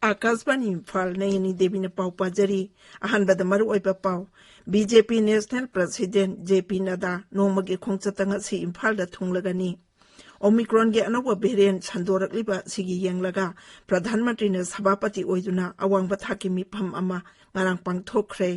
आकाशवाणी इम्फाल नयनी देवी ने पाव पाजरी अहनबद मरु ओइबा पाव BJP national president JP Nadda नोमगी खोंगचतंग असि इम्फाल दा थुंगलगनी ओमिक्रॉन के अनौब वेरिएंट संदोरकलिबा सिगी येंगलगा प्रधानमंत्री ने सभापति ओइदुना अवांगबा थाकी मिफम अमा ngarang pangthokre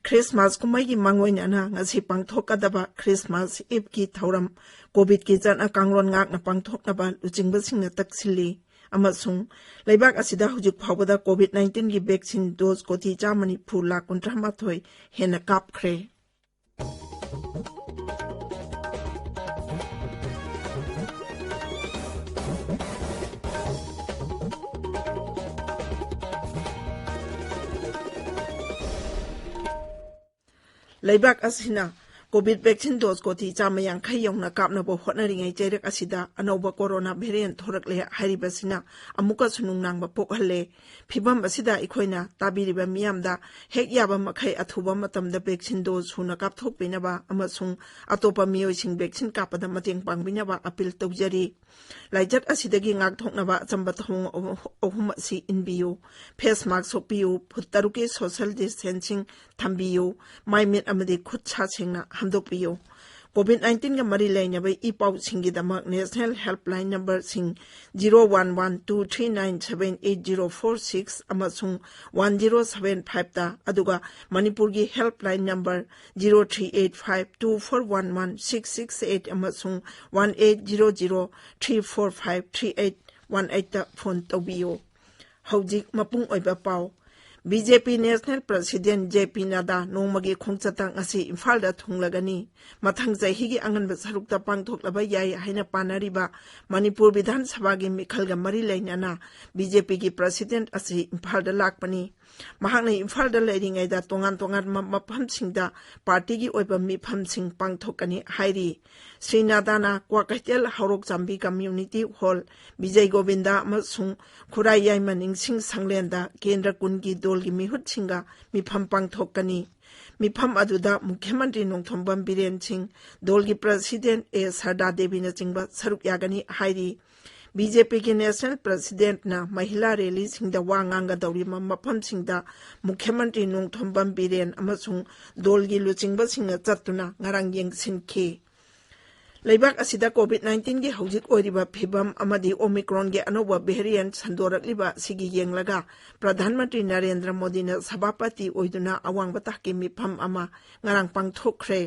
Christmas कुमाई मांगोइना ngasi pangthokadaba Christmas eve की थौरम कोविड की जन कांगलोन ngakna pangthoknaba लुचिंगबसिंगना तकसिली अमसुंग लेबाक असिदा हुजुक फावदा कोविड-19 की वैक्सीन डोज कोटी 4,19,138 हेना कापख्रे लेबाक असिना कोविड वैक्सीन डोज कोटी 4,50 यौना कापनबो होटनरिङै चैरक असिदा अनौबा कोरोना भेरिएंट थोरकले हारिबसिना अमुका सुनुंगनांबा पोकहले फिबम असिदा इखोइना ताबिरिबा मियामदा हेक याबा मखै अथुबा मतमदा वैक्सीन डोज सुना कापथोकबिनबा अमसुंग अतोपा मियोइसिंग वैक्सीन कापदा मतेंग पांगबिनबा अपील तौजरी लाइजत असिदगी ngakthoknaba achamba thong ohum asi inbiyu face mask sokpiyu phut taruke social distancing thambiyu maimit amadi khut cha singna hamdokpiyu COVID-19 ga mari lainaba ipau singi damak national helpline number sing 011239788046 amasung 1075 ta aduga manipur gi helpline number 038524116668 amasung 180034531818 ta phone tobiyo hojik mapung oiba pau BJP national president JP Nadda नोमगी खोंगचतंग असि इम्फाल दा थुंगलगनी मथंग चहिगी अंगनब सरुकता पांगथोकलबा याई हाइना पानारिबा मणिपुर विधानसभा की मिखलगा मरी लेनाना BJP की president असि इम्फाल दा लाकपनी महांगने इम्फाल दा लेरिङैदा तोंगान तोंगान मफमसिंगदा पार्टी की ओइबा मिफमसिंग पांगथोकनी हाइरी श्री नड्डाना क्वाकैतेल हौरोक चांबी कम्युनिटी हॉल विजय गोविंदा अमसुंग खुराई याइमनिंगसिंग संगलेंदा केंद्र कुनगी दोल की मिहुत सिंगा मिफम पांगथोकनी मिफम अदुदा मुख्यमंत्री नोंथोंबम बीरेन सिंह दोल की प्रेसिडेंट ए सरदा देवी ने चिंबा सरुक यागनी हाइरी बीजेपी की नेशनल प्रेसिडेंट ना महिला रैली सिंगदा वांगांगा दौरी मफम सिंगदा मुख्यमंत्री नोंथोंबम बीरेन अमसुंग दोल की लुचिंबा सिंग चतुना ngarang yengsinki लेबाक असिदा कोविड-19 की हौजिक ओरिबा फिबम अमदी ओमिक्रॉन के अनौबा वेरिएंट संदोरकलिबा सिगी येंगलगा प्रधानमंत्री नरेंद्र मोदी ने सभापति ओइदुना अवांगबा ताकी मिफम अमा ngarang पांगथोकख्रे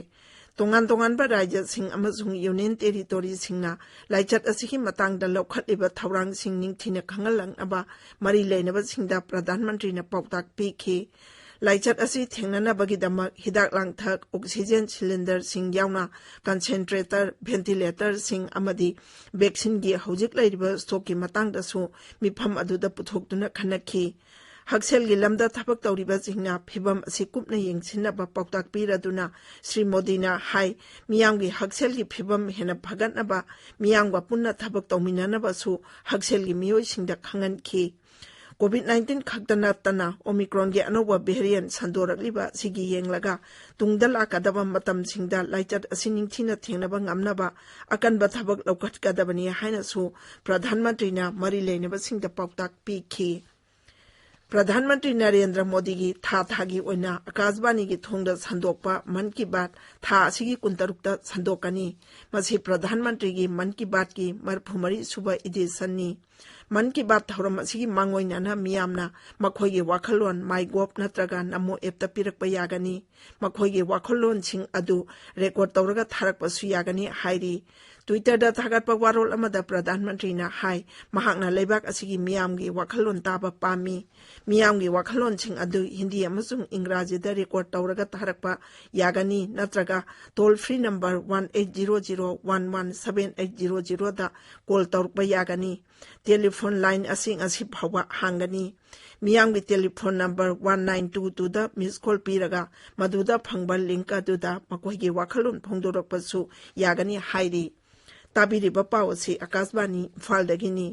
तोंगान तोंगानबा राज्य सिंह अमसुंग यूनियन टेरिटोरी सिंगना लाइचत असिगी मतंगदा लौखटलिबा थौरांग सिंग निंगथिना खंगलंगबा मरी लेनबा सिंगदा प्रधानमंत्री ने पाउताक पीखी लाइचत असी थेंगननबगीदमक हिदाक लांगथक ऑक्सीजन सिलेंडर सिंग यावना कंसेंट्रेटर वेंटिलेटर सिंग अमदी वैक्सीन की हौजिक लैरिबा स्टॉक की मतंगदसु मिफम अदुदा पुथोकदुना खनखी हक्सेल की लमदा थबक तौरिबा सिंगना फिबम असि कुपना येंगसिनबा पाउताक पीरदुना श्री मोदीना हाई मियांगी हक्सेल की फिबम हेना फगतनबा मियांगवा पुन्ना थबक तौमिननबसु हक्सेल की मियोइसिंगदा खंगनखी कोविड-19 खक्तना तना ओमिक्रॉन के अनौबा वेरिएंट संदोरकलिबा सिगी येंगलगा तुंगदा लाकदबा मतम सिंगदा लाइचत असि निंगथिना थेंगनबा ngamnaba अकनबा थबक लौखटकदबनी हाइनासु प्रधानमंत्री ना मरी लेनबा सिंगदा पाउताक पीखी प्रधानमंत्री नरेंद्र मोदी की थागी ओइना आकाशवाणी की थोंगदा संदोकपा मन की बात था असिगी कुंतरुकता संदोकनी मसी प्रधानमंत्री की मन की बात की मरफुमरी सुबह एडिशननी मन की बात थौरम असिगी मांगोइना मियामना मखोइगे वाखलोन माइगोप नत्रगा नमो एपता पिरकपा यागनी मखोइगे वाखलोन सिंग अदु रेकॉर्ड तौरगा थारकपसु यागनी हाइरी ट्विटर दा थागतपा वारोल अमदा प्रधानमंत्री ना हाई महाकना लेबाक असिगी मियामगी वाखलोन ताबा पामी मियामगी वाखलोन सिंग अदु हिंदी अमसुंग इंग्राजी दा रेकॉर्ड तौरगा थारकपा यागनी नत्रगा टोल फ्री नंबर 1800117800 दा कॉल तौरकपा यागनी टेलीफोन लाइन असिंग असि फावा हांगनी मियांग टेलीफोन नंबर 1922 दा मिस कॉल पीरगा मदुदा फंगबा लिंक अदुदा मकोइगे वाखलोन फोंदोरकपसु यागनी हाइरी ताबिरिबा पावसी आकाशवाणी फालदगिनी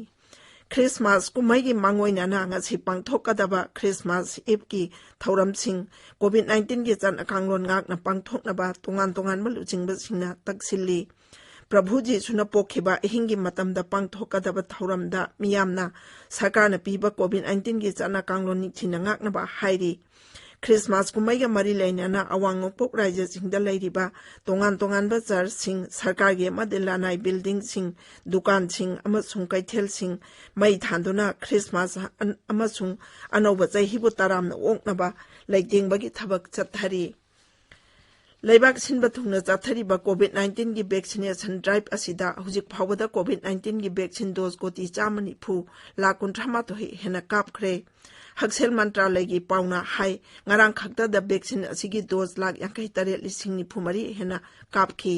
क्रिसमस कुमाई मांगोइना ngasi पांगथोकदबा क्रिसमस इव की थौरमसिंग कोविड-19 के जन कांगलोन ngakna पांगथोकनबा तोंगान तोंगान मलुचिंगबसिंगना तकसिली प्रभुजी सुना पोखिबा अहिंगी मतमदा पांगथोकदबा थौरमदा मियामना सरकारना पीबा कोविड-19 की चना कांगलोन निथिना ngaknaba हाइरी Christmas कुमाइगा मरी लेना अवांग नोकपोक राज्य सिंह लेरिबा तोंगान तोंगानबा चर्च सिंह सरकार के मदिलानाई बिल्डिंग सिंह दुकान सिंह अमसुंग कैथेल सिंह मई थांदुना क्रिसमस अमसुंग अनौबा चहिबु तरामना ओकनबा लैतेंगबगी थबक चथरी लेबाक सिनबा थुंगना चथरीबा कोविड-19 की वैक्सीनेशन ड्राइव असिदा हुजिक फावदा कोविड-19 की वैक्सीन डोज कोटी 4 लाख 38 हेना कापख्रे हक्सेल मंत्रालय की पाउना हाई ngarang khakta da vaccine asigi dose lakh 53,000 हेना कापखी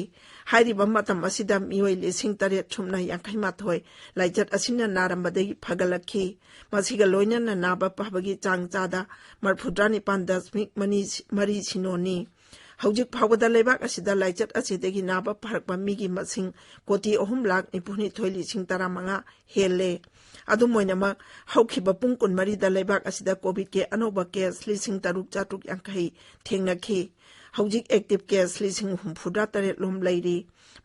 हाइरिबा मतम असिदा मियोय 8,352 लाइचत असिना नारंबदगी फगलखी मसिगा लोइनना नाबा पहबगी चांग चादा 42.मरी सिनोनी हौजिक फावदा लेबाक असिदा लाइचत असिदगी नाबा फरकबा मिगी मसिंग कोटी 3,93,15 हेले अदुमोइनमा हौखिबा पुंग 20 दा लेबाक असिदा कोविड के अनोबा केस 3,650 थेंगनखी हौजिक एक्टिव केस 4,0 लोम लैरी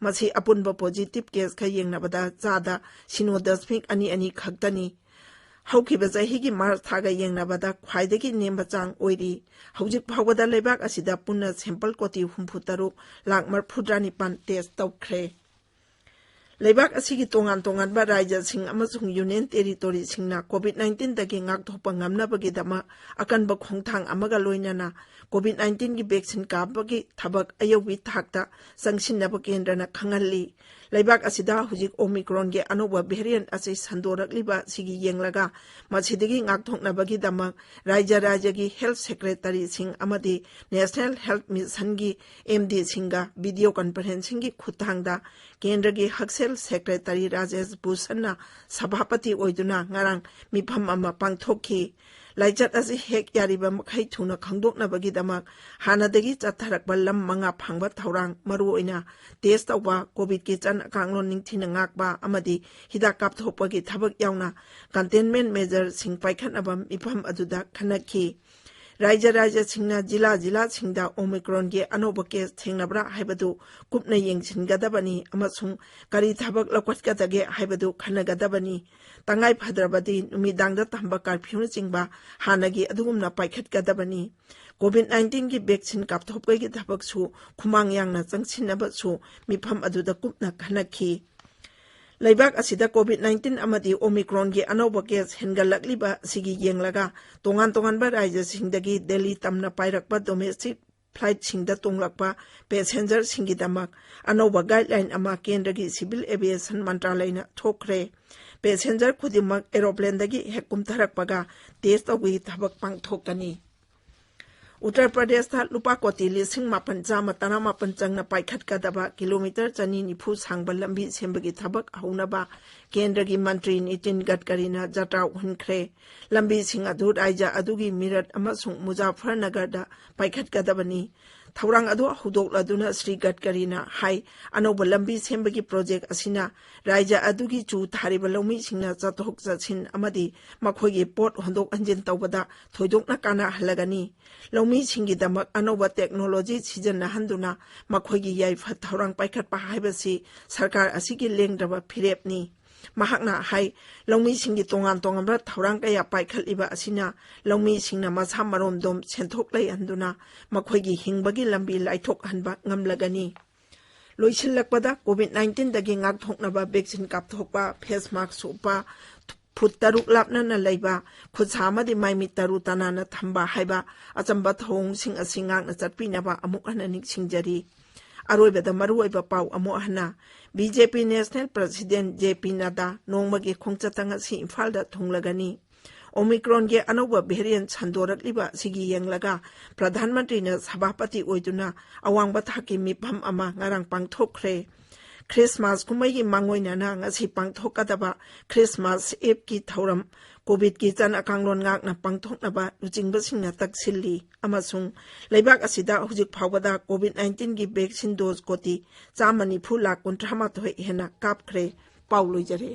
मसी अपुनबा पॉजिटिव केस ख येंगनाबदा चादा 0.22 खक्तनी हौखिबा चहिगी मार्च थागा येंगनाबदा ख्वाइदगी नेमबा चांग ओइरी हौजिक फावदा लेबाक असिदा पुन्ना सैंपल कोटी 63,000 टेस्ट तौख्रे लेबाक असिगी तोंगान तोंगानबा राज्य सिंह अमसुंग यूनियन टेरिटोरी सिंहना कोविड-19 दगी ngakthokpa ngamnabagidama akanba khongthang amaga loinana कोविड-19 की वैक्सीन काबगी थबक अयोबी थाकता संगसिनबा केंद्रना खंगल्ली लेबाक असिदा हुजिक ओमिक्रॉन के अनोबा वेरिएंट असि संदोरकलिबा सिगी येंगलगा मसिदगी ngakthoknabagi damak राज्य की हेल्थ सेक्रेटरी सिंह अमदी नेशनल हेल्थ मिशन की एमडी सिंगा वीडियो कॉन्फ्रेंसिंग की खुथांगदा केंद्र की हक्सेल सेक्रेटरी राजेश भूषण सभापति ओइदुना ngarang मिफम अमा पांगथोखी लाइचत असि हेक यारिबा मखै थुना खंगदोकनबगीदमक हानादगी चथरकबा लम मंगा फांगबा थौरांग मरुओइना टेस्ट तौबा कोविड की चन कांगलोन निंगथिना ngakबा अमदी हिदा कापथोकपगी थबक यावना कंटेनमेंट मेजर सिंह पाइखनबा मिफम अदुदा खनखी राज्य सिंहना जिला सिंहदा ओमिक्रॉन के अनोबा केस थेंगनबरा हाइबदु कुपना येंगसिनगदबनी अमसुंग करी थबक लौकटगदगे हाइबदु खनगदबनी तंगाई फद्रबदी नुमिदांगदा तंबा कर्फ्यू चिंगबा हानगी अदुगुमना पाइखटगदबनी कोविड-19 की वैक्सीन कापथोपगी थबकसु खुमांग यांगना चंगसिनबसु मिफम अदुदा कुपना खनखी लेबाक असिदा कोविड-19 अमदी ओमिक्रॉन की अनोबा केस हेनगलकलिबा सिगी येंगलगा तोंगान तोंगानबा राज्य सिंहदगी दिल्ली तमना पाइरकबा डोमेस्टिक फ्लाइट सिंहदा तोंगलकबा पैसेंजर सिंहगिदमक अनोबा गाइडलाइन अमा केंद्र की सिविल एविएशन मंत्रालयना थोखरे पैसेंजर खुदिमक एरोप्लेनदगी हेकुमथरकपगा टेस्ट तौगी थबक पांगथोकनी उत्तर प्रदेश लुपा कोटी 1,919 चंगना पाइखटकदबा किलोमीटर 290 सांगबा लंबी सेंबगी थबक हौनबा केंद्र की मंत्री नितिन गडकरीना जत्रा हुनख्रे लंबी सिंह अदु राज्य अदुगी मिरट अमसुंग मुजफ्फरनगरदा पाइखटकदबनी थौरांग अदु हुदोकलदुना श्री गडकरीना हाई अनोबा लंबी सेंबगी प्रोजेक्ट असिना राज्य अदुगी चू थारिबा लौमी सिंहना चथोक चसिन अमदी मखोगी पोट होंदोक अंजिन तौबदा थोइदोकना काना हलगनी लौमी सिंहगिदमक अनोबा टेक्नोलॉजी सिजनहंदुना मखोगी याइफा थौरांग पाइखटपा हाइबसी सरकार असिगी लेंगद्रबा फिरेपनी महाकना हाई लौमी सिंहगी तोंगान तोंगानबा थौरांग कया पाइखटलिबा असिना लौमी सिंहना मसा मरोमदोम सेंथोक लैहंदुना मखोगी हिंगबगी लंबी लाइथोक हनबा ngamlagani लोइसिलकपदा कोविड-19 दगी ngakthoknaba वैक्सीन कापथोकपा फेस मास्क सोपा फुट 6 लापना लेबा खुदसामदी माइमी 6 तनाना थंबा हाइबा अचंबा थोंग सिंह असि ngakna चटपिनबा अमुक हना निक्सिंगजरी अरोइबदा मरुओइबा पाउ अमो हना BJP national president JP Nadda नोंमगी खोंगचतंग असि इम्फालदा थुंगलगनी ओमिक्रॉन के अनोबा वेरिएंट संदोरकलिबा सिगी येंगलगा प्रधानमंत्री ने सभापति ओइदुना अवांगबा थाकी मिफम अमा ngarang पांगथोखरे क्रिसमस कुमैगी मांगोइनाना ngasi पांगथोकदबा क्रिसमस एप की थौरम कोविड की चन अकांगलोन ngakna पांगथोकनबा लुचिंगबसिंगना तकसिल्ली अमसुंग लेबाक असिदा हुजिक फावदा कोविड-19 की वैक्सीन डोज कोटी 4 लाख 38 हेना कापख्रे पाउलोइजरे।